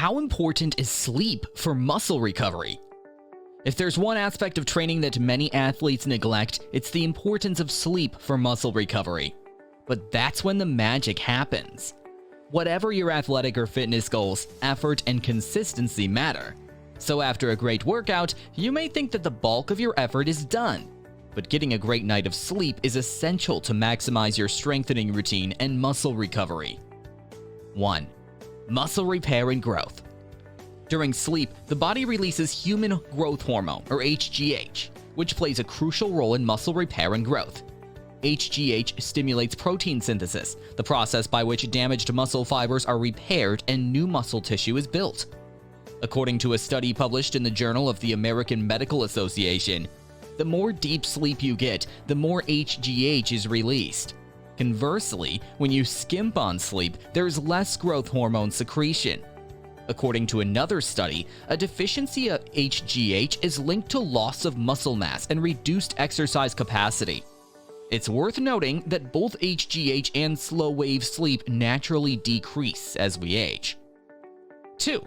How important is sleep for muscle recovery? If there's one aspect of training that many athletes neglect, it's the importance of sleep for muscle recovery. But that's when the magic happens. Whatever your athletic or fitness goals, effort and consistency matter. So after a great workout, you may think that the bulk of your effort is done. But getting a great night of sleep is essential to maximize your strengthening routine and muscle recovery. 1. Muscle repair and growth. During sleep, the body releases human growth hormone, or HGH, which plays a crucial role in muscle repair and growth. HGH stimulates protein synthesis, the process by which damaged muscle fibers are repaired and new muscle tissue is built. According to a study published in the Journal of the American Medical Association, the more deep sleep you get, the more HGH is released. Conversely, when you skimp on sleep, there's less growth hormone secretion. According to another study, a deficiency of HGH is linked to loss of muscle mass and reduced exercise capacity. It's worth noting that both HGH and slow-wave sleep naturally decrease as we age. 2.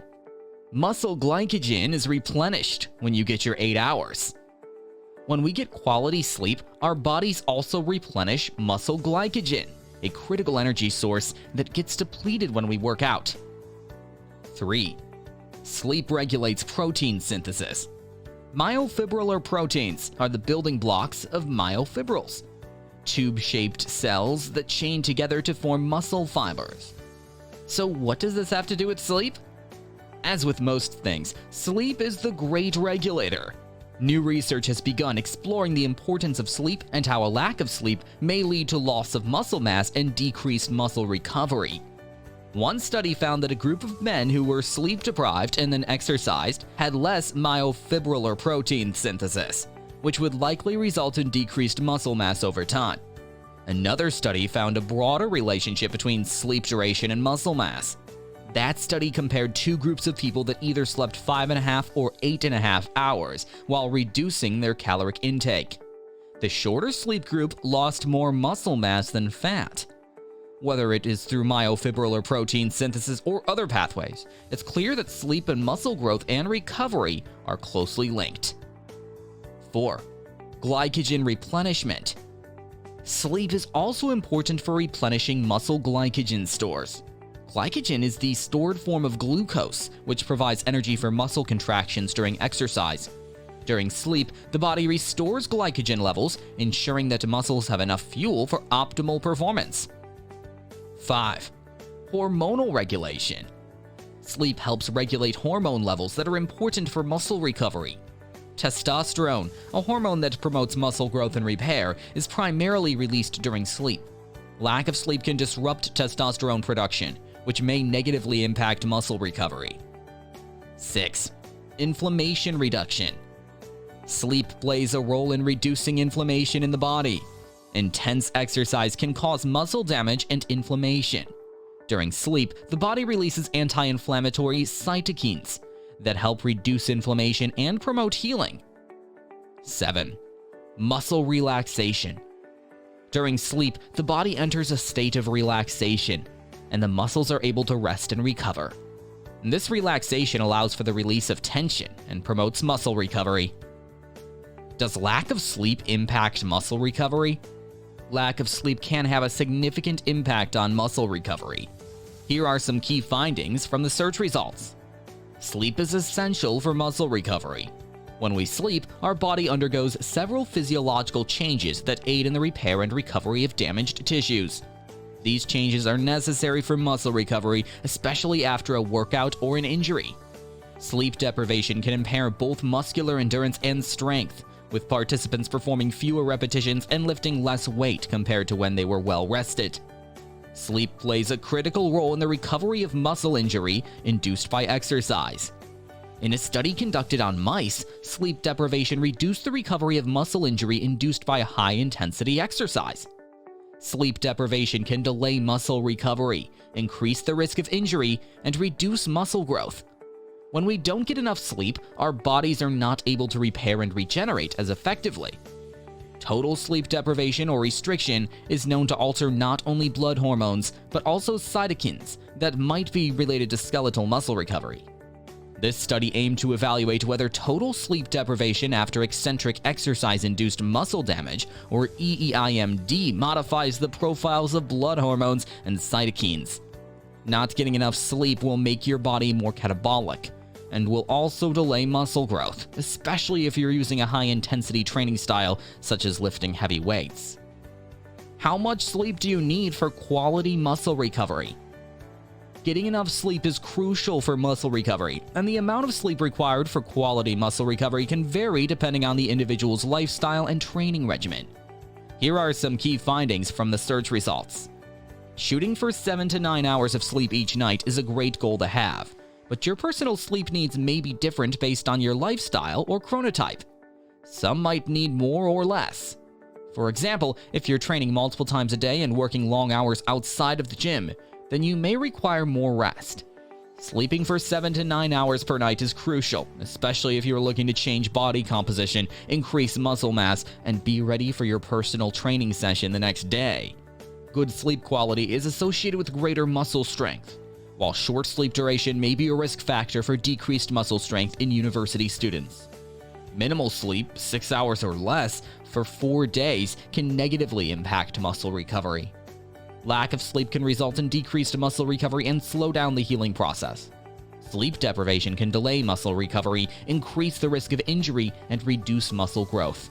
Muscle glycogen is replenished when you get your 8 hours. When we get quality sleep, our bodies also replenish muscle glycogen, a critical energy source that gets depleted when we work out. 3. Sleep regulates protein synthesis. Myofibrillar proteins are the building blocks of myofibrils, tube-shaped cells that chain together to form muscle fibers. So what does this have to do with sleep? As with most things, sleep is the great regulator. New research has begun exploring the importance of sleep and how a lack of sleep may lead to loss of muscle mass and decreased muscle recovery. One study found that a group of men who were sleep deprived and then exercised had less myofibrillar protein synthesis, which would likely result in decreased muscle mass over time. Another study found a broader relationship between sleep duration and muscle mass. That study compared two groups of people that either slept 5.5 or 8.5 hours while reducing their caloric intake. The shorter sleep group lost more muscle mass than fat. Whether it is through myofibrillar protein synthesis or other pathways, it's clear that sleep and muscle growth and recovery are closely linked. 4. Glycogen replenishment. Sleep is also important for replenishing muscle glycogen stores. Glycogen is the stored form of glucose, which provides energy for muscle contractions during exercise. During sleep, the body restores glycogen levels, ensuring that muscles have enough fuel for optimal performance. 5. Hormonal regulation. Sleep helps regulate hormone levels that are important for muscle recovery. Testosterone, a hormone that promotes muscle growth and repair, is primarily released during sleep. Lack of sleep can disrupt testosterone production, which may negatively impact muscle recovery. 6. Inflammation reduction. Sleep plays a role in reducing inflammation in the body. Intense exercise can cause muscle damage and inflammation. During sleep, the body releases anti-inflammatory cytokines that help reduce inflammation and promote healing. 7. Muscle relaxation. During sleep, the body enters a state of relaxation, and the muscles are able to rest and recover. This relaxation allows for the release of tension and promotes muscle recovery. Does lack of sleep impact muscle recovery? Lack of sleep can have a significant impact on muscle recovery. Here are some key findings from the search results. Sleep is essential for muscle recovery. When we sleep, our body undergoes several physiological changes that aid in the repair and recovery of damaged tissues. These changes are necessary for muscle recovery, especially after a workout or an injury. Sleep deprivation can impair both muscular endurance and strength, with participants performing fewer repetitions and lifting less weight compared to when they were well rested. Sleep plays a critical role in the recovery of muscle injury induced by exercise. In a study conducted on mice, sleep deprivation reduced the recovery of muscle injury induced by high-intensity exercise. Sleep deprivation can delay muscle recovery, increase the risk of injury, and reduce muscle growth. When we don't get enough sleep, our bodies are not able to repair and regenerate as effectively. Total sleep deprivation or restriction is known to alter not only blood hormones, but also cytokines that might be related to skeletal muscle recovery. This study aimed to evaluate whether total sleep deprivation after eccentric exercise-induced muscle damage, or EEIMD, modifies the profiles of blood hormones and cytokines. Not getting enough sleep will make your body more catabolic, and will also delay muscle growth, especially if you're using a high-intensity training style such as lifting heavy weights. How much sleep do you need for quality muscle recovery? Getting enough sleep is crucial for muscle recovery, and the amount of sleep required for quality muscle recovery can vary depending on the individual's lifestyle and training regimen. Here are some key findings from the search results. Shooting for 7 to 9 hours of sleep each night is a great goal to have, but your personal sleep needs may be different based on your lifestyle or chronotype. Some might need more or less. For example, if you're training multiple times a day and working long hours outside of the gym, then you may require more rest. Sleeping for 7 to 9 hours per night is crucial, especially if you're looking to change body composition, increase muscle mass, and be ready for your personal training session the next day. Good sleep quality is associated with greater muscle strength, while short sleep duration may be a risk factor for decreased muscle strength in university students. Minimal sleep, 6 hours or less, for 4 days can negatively impact muscle recovery. Lack of sleep can result in decreased muscle recovery and slow down the healing process. Sleep deprivation can delay muscle recovery, increase the risk of injury, and reduce muscle growth.